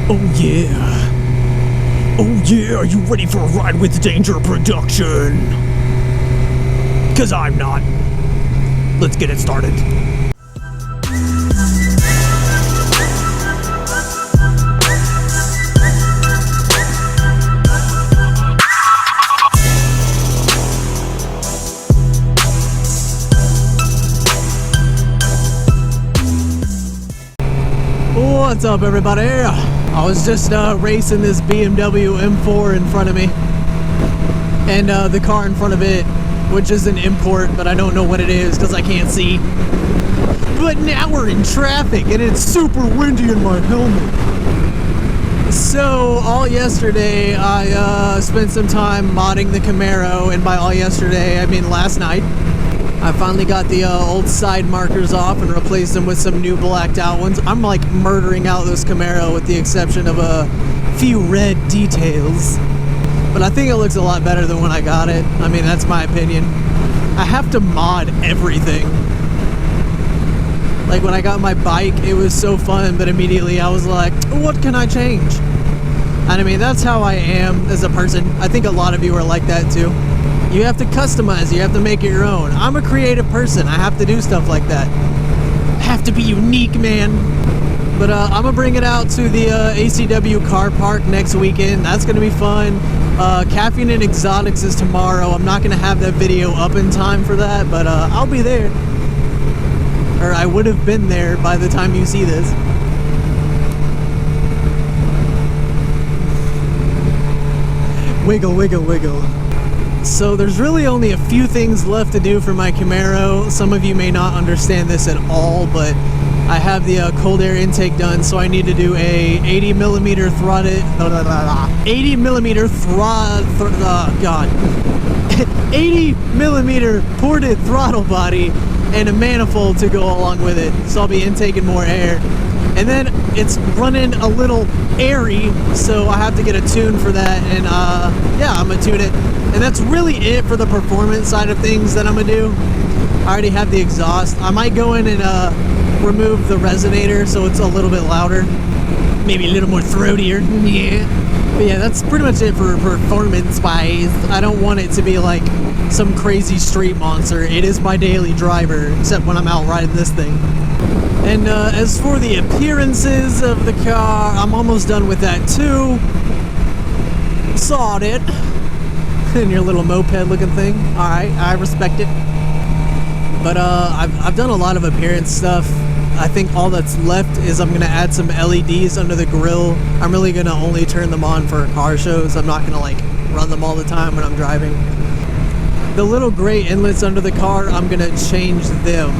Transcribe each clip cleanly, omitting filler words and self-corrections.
Oh yeah. Oh yeah, are you ready for a ride with Danger Production? Cause I'm not. Let's get it started. What's up, everybody? I was just racing this BMW M4 in front of me, and the car in front of it, which is an import, but I don't know what it is because I can't see. But now we're in traffic, and it's super windy in my helmet. So all yesterday, I spent some time modding the Camaro, and by all yesterday, I mean last night. I finally got the old side markers off and replaced them with some new blacked out ones. I'm like murdering out this Camaro with the exception of a few red details. But I think it looks a lot better than when I got it. I mean, that's my opinion. I have to mod everything. Like when I got my bike, it was so fun, but immediately I was like, what can I change? And I mean, that's how I am as a person. I think a lot of you are like that too. You have to customize, you have to make it your own. I'm a creative person, I have to do stuff like that. I have to be unique, man. But I'm gonna bring it out to the ACW car park next weekend. That's gonna be fun. Caffeine and Exotics is tomorrow. I'm not gonna have that video up in time for that, but I'll be there. Or I would have been there by the time you see this. Wiggle, wiggle, wiggle. So there's really only a few things left to do for my Camaro. Some of you may not understand this at all, but I have the cold air intake done, so I need to do a 80 millimeter ported throttle body and a manifold to go along with it. So I'll be intaking more air. And then it's running a little airy, so I have to get a tune for that, and yeah, I'm gonna tune it. And that's really it for the performance side of things that I'm gonna do. I already have the exhaust. I might go in and remove the resonator so it's a little bit louder, maybe a little more throatier. Yeah. But yeah, that's pretty much it for performance wise. I don't want it to be like some crazy street monster. It is my daily driver, except when I'm out riding this thing. And as for the appearances of the car, I'm almost done with that too. Sawed it. And your little moped looking thing. Alright, I respect it. But I've done a lot of appearance stuff. I think all that's left is I'm going to add some LEDs under the grille. I'm really going to only turn them on for car shows. I'm not going to like run them all the time when I'm driving. The little gray inlets under the car, I'm going to change them.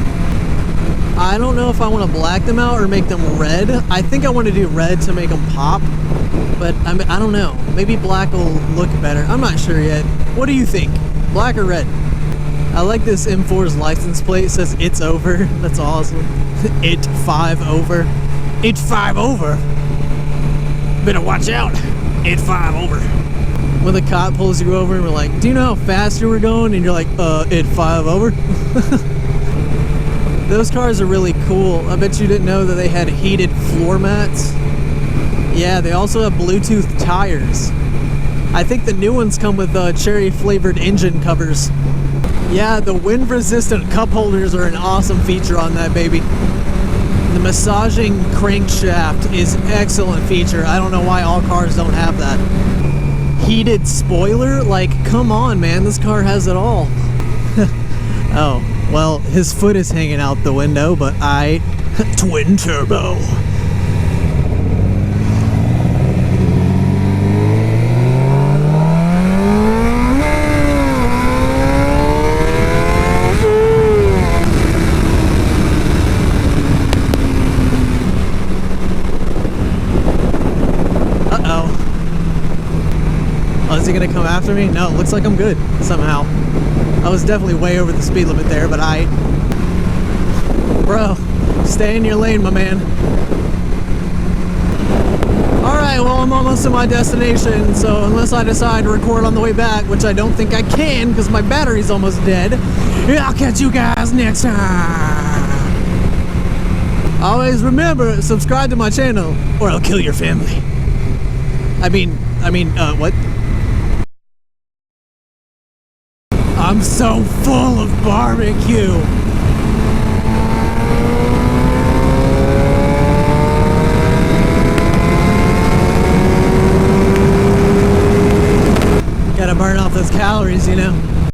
I don't know if I want to black them out or make them red. I think I want to do red to make them pop. But I don't know. Maybe black will look better. I'm not sure yet. What do you think? Black or red? I like this M4's license plate. It says it's over. That's awesome. It 5 over. It 5 over. Better watch out. It 5 over. When the cop pulls you over and we're like, do you know how fast you were going? And you're like, it 5 over. Those cars are really cool. I bet you didn't know that they had heated floor mats. Yeah, they also have Bluetooth tires. I think the new ones come with cherry flavored engine covers. Yeah, the wind resistant cup holders are an awesome feature on that baby. The massaging crankshaft is an excellent feature. I don't know why all cars don't have that. Heated spoiler? Like, come on, man, this car has it all. Oh, well, his foot is hanging out the window, but twin turbo. Oh, is he gonna come after me? No, it looks like I'm good, somehow. I was definitely way over the speed limit there, but Bro, stay in your lane, my man. Alright, well, I'm almost to my destination, so unless I decide to record on the way back, which I don't think I can because my battery's almost dead, I'll catch you guys next time. Always remember, subscribe to my channel, or I'll kill your family. What? I'm so full of barbecue.